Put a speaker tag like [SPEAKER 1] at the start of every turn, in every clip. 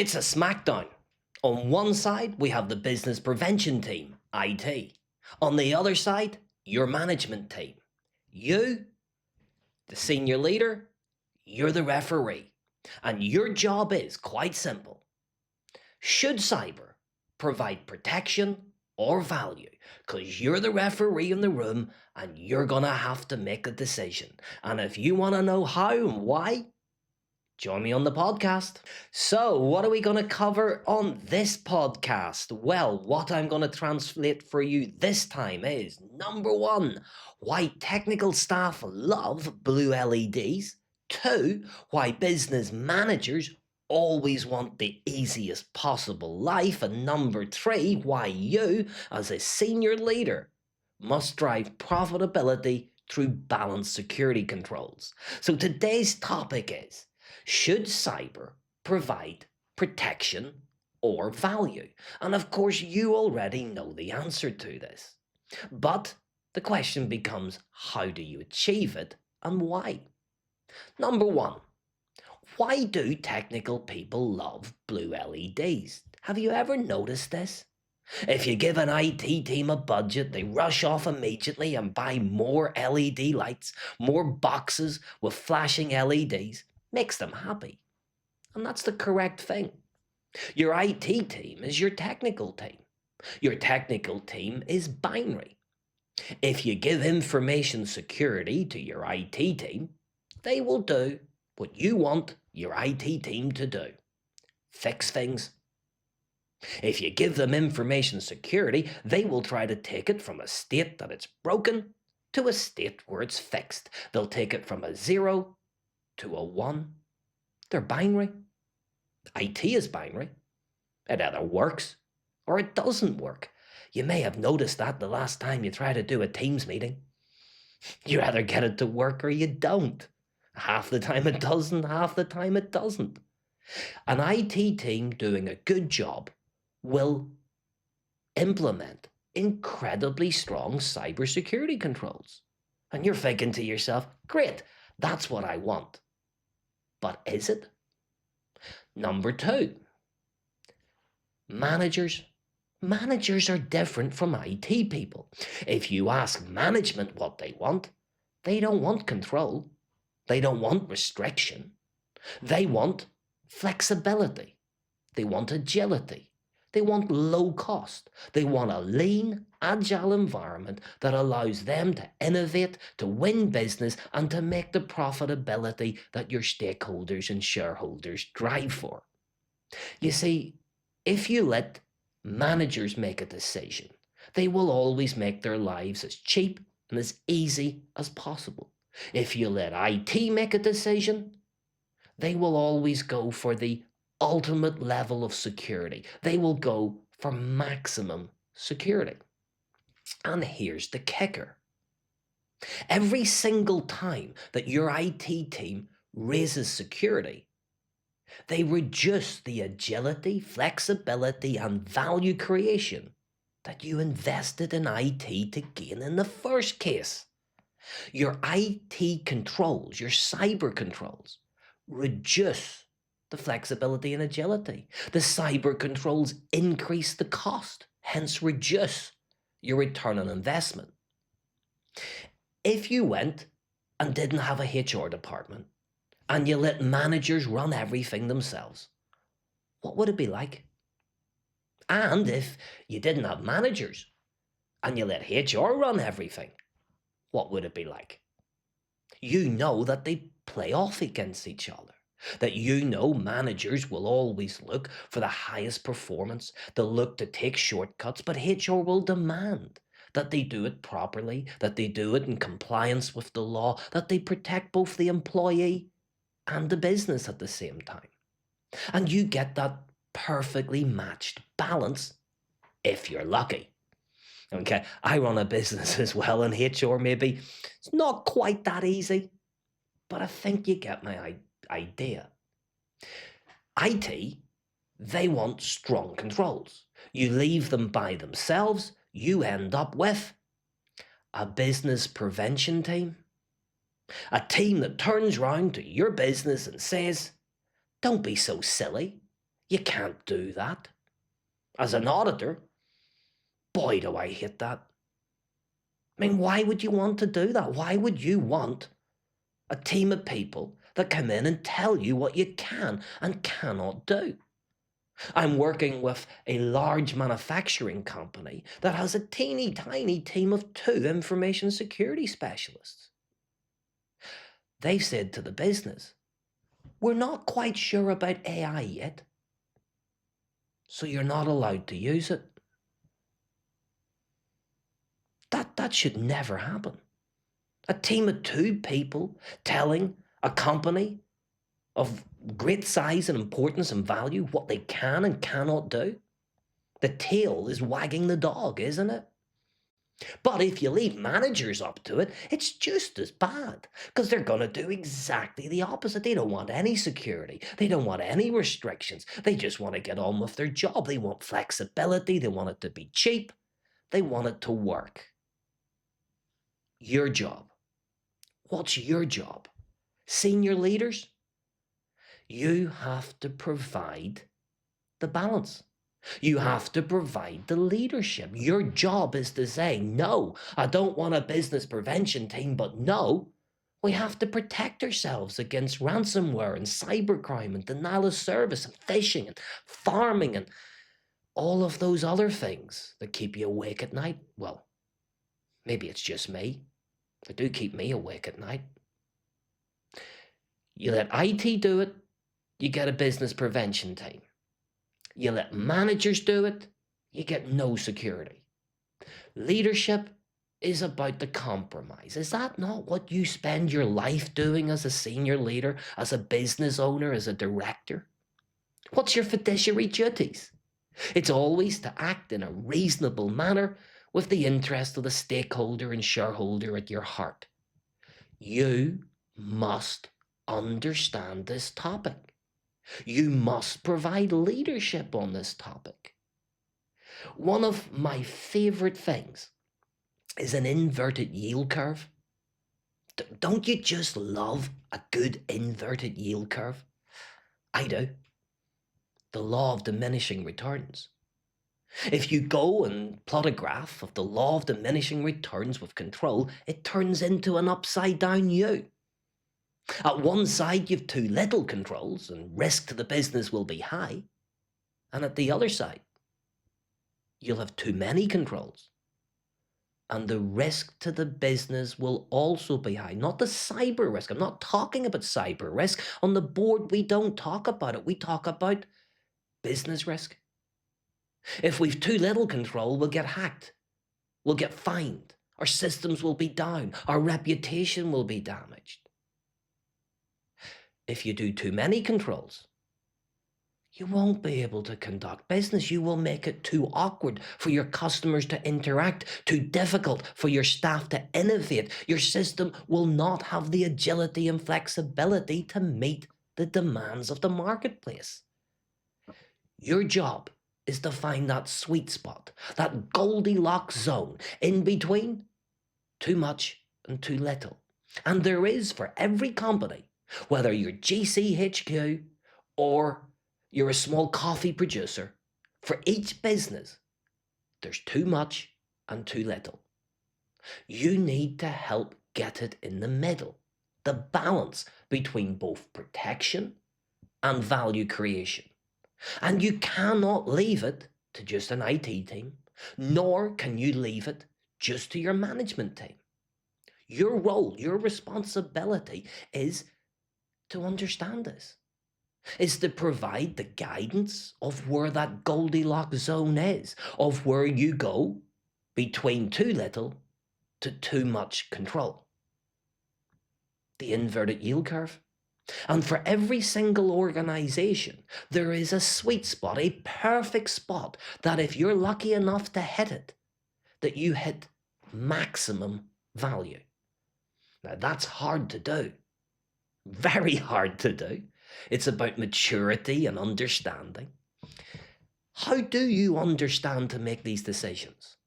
[SPEAKER 1] It's a smackdown. On one side, we have the business prevention team, IT. On the other side, your management team. You, the senior leader, you're the referee. And your job is quite simple. Should cyber provide protection or value? Because you're the referee in the room and you're going to have to make a decision. And if you want to know how and why, join me on the podcast. So, what are we going to cover on this podcast? Well, what I'm going to translate for you this time is number 1, why technical staff love blue LEDs. 2, why business managers always want the easiest possible life. And number 3, why you, as a senior leader, must drive profitability through balanced security controls. So today's topic is, should cyber provide protection or value? And of course, you already know the answer to this. But the question becomes, how do you achieve it and why? Number 1, why do technical people love blue LEDs? Have you ever noticed this? If you give an IT team a budget, they rush off immediately and buy more LED lights, more boxes with flashing LEDs. Makes them happy. And that's the correct thing. Your IT team is your technical team. Your technical team is binary. If you give information security to your IT team, they will do what you want your IT team to do. Fix things. If you give them information security, they will try to take it from a state that it's broken to a state where it's fixed. They'll take it from a 0 to a 1. They're binary. IT is binary. It either works or it doesn't work. You may have noticed that the last time you try to do a Teams meeting. You either get it to work or you don't. Half the time it doesn't, half the time it doesn't. An IT team doing a good job will implement incredibly strong cybersecurity controls. And you're thinking to yourself, great, that's what I want. But is it? Number 2, managers. Managers are different from IT people. If you ask management what they don't want control. They don't want restriction. They want flexibility. They want agility. They want low cost. They want a lean, agile environment that allows them to innovate, to win business, and to make the profitability that your stakeholders and shareholders drive for. You see, if you let managers make a decision, they will always make their lives as cheap and as easy as possible. If you let IT make a decision, they will always go for the ultimate level of security. They will go for maximum security. And here's the kicker. Every single time that your IT team raises security, they reduce the agility, flexibility, and value creation that you invested in IT to gain in the first case. Your IT controls, your cyber controls, reduce the flexibility and agility. The cyber controls increase the cost, hence reduce your return on investment. If you went and didn't have a HR department and you let managers run everything themselves, what would it be like? And if you didn't have managers and you let HR run everything, what would it be like? You know that they play off against each other. That managers will always look for the highest performance. They'll look to take shortcuts, but HR will demand that they do it properly, that they do it in compliance with the law, that they protect both the employee and the business at the same time. And you get that perfectly matched balance if you're lucky. Okay, I run a business as well, and HR maybe it's not quite that easy, but I think you get my idea. IT, they want strong controls. You leave them by themselves, you end up with a business prevention team, a team that turns round to your business and says, don't be so silly. You can't do that. As an auditor, boy, do I hate that. I mean, why would you want to do that? Why would you want a team of people that come in and tell you what you can and cannot do? I'm working with a large manufacturing company that has a teeny tiny team of 2 information security specialists. They've said to the business, we're not quite sure about AI yet, so you're not allowed to use it. That should never happen. A team of 2 people telling a company of great size and importance and value what they can and cannot do. The tail is wagging the dog, isn't it? But if you leave managers up to it, it's just as bad, because they're going to do exactly the opposite. They don't want any security. They don't want any restrictions. They just want to get on with their job. They want flexibility. They want it to be cheap. They want it to work. Your job. What's your job? Senior leaders? You have to provide the balance. You have to provide the leadership. Your job is to say, no, I don't want a business prevention team, but no, we have to protect ourselves against ransomware and cybercrime and denial of service and phishing and farming and all of those other things that keep you awake at night. Well, maybe it's just me. They do keep me awake at night. You let IT do it, you get a business prevention team. You let managers do it, you get no security. Leadership is about the compromise. Is that not what you spend your life doing as a senior leader, as a business owner, as a director? What's your fiduciary duties? It's always to act in a reasonable manner with the interest of the stakeholder and shareholder at your heart. You must understand this topic. You must provide leadership on this topic. One of my favorite things is an inverted yield curve. Don't you just love a good inverted yield curve? I do. The law of diminishing returns. If you go and plot a graph of the law of diminishing returns with control, it turns into an upside down U. At one side, you've too little controls and risk to the business will be high. And at the other side, you'll have too many controls. And the risk to the business will also be high. Not the cyber risk. I'm not talking about cyber risk. On the board, we don't talk about it. We talk about business risk. If we've too little control, we'll get hacked. We'll get fined. Our systems will be down. Our reputation will be damaged. If you do too many controls, you won't be able to conduct business. You will make it too awkward for your customers to interact, too difficult for your staff to innovate. Your system will not have the agility and flexibility to meet the demands of the marketplace. Your job is to find that sweet spot, that Goldilocks zone in between too much and too little. And there is for every company, whether you're GCHQ or you're a small coffee producer, for each business, there's too much and too little. You need to help get it in the middle, the balance between both protection and value creation. And you cannot leave it to just an IT team, nor can you leave it just to your management team. Your role, your responsibility is to understand this, is to provide the guidance of where that Goldilocks zone is, of where you go between too little to too much control. The inverted yield curve. And for every single organization, there is a sweet spot, a perfect spot that if you're lucky enough to hit it, that you hit maximum value. Now that's hard to do. Very hard to do. It's about maturity and understanding. How do you understand to make these decisions?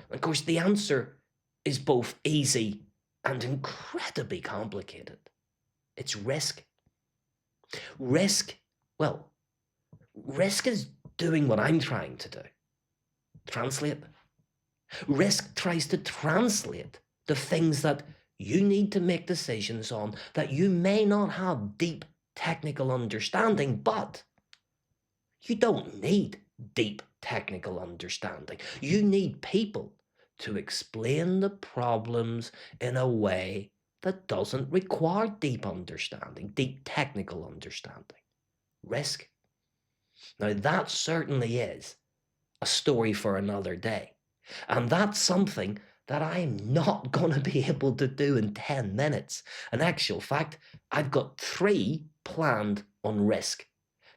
[SPEAKER 1] Of course, the answer is both easy and incredibly complicated. It's risk. Risk Risk is doing what I'm trying to do. Translate. Risk tries to translate the things that you need to make decisions on that you may not have deep technical understanding, but you don't need deep technical understanding. You need people to explain the problems in a way that doesn't require deep understanding, deep technical understanding. Risk. Now, that certainly is a story for another day. And that's something that I'm not going to be able to do in 10 minutes. In actual fact, I've got 3 planned on risk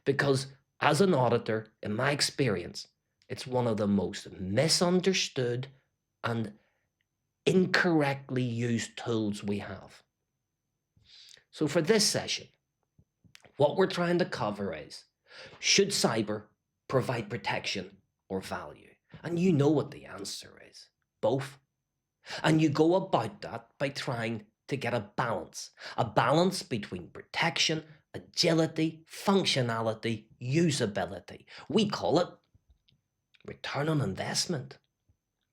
[SPEAKER 1] because as an auditor, in my experience, it's one of the most misunderstood and incorrectly used tools we have. So for this session, what we're trying to cover is, should cyber provide protection or value? And you know what the answer is, both. And you go about that by trying to get a balance between protection, agility, functionality, usability. We call it return on investment.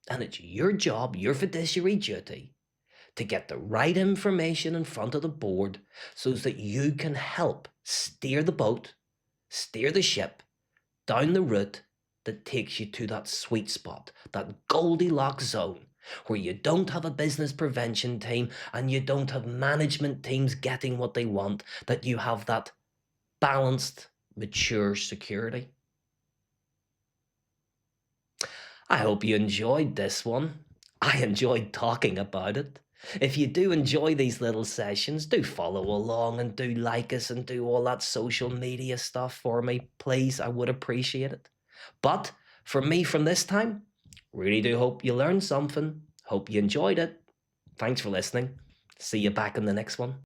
[SPEAKER 1] And it's your job, your fiduciary duty, to get the right information in front of the board so that you can help steer the boat, steer the ship down the route that takes you to that sweet spot, that Goldilocks zone, where you don't have a business prevention team and you don't have management teams getting what they want, that you have that balanced, mature security. I hope you enjoyed this one. I enjoyed talking about it. If you do enjoy these little sessions, do follow along and do like us and do all that social media stuff for me, please. I would appreciate it. But for me from this time, really do hope you learned something. Hope you enjoyed it. Thanks for listening. See you back in the next one.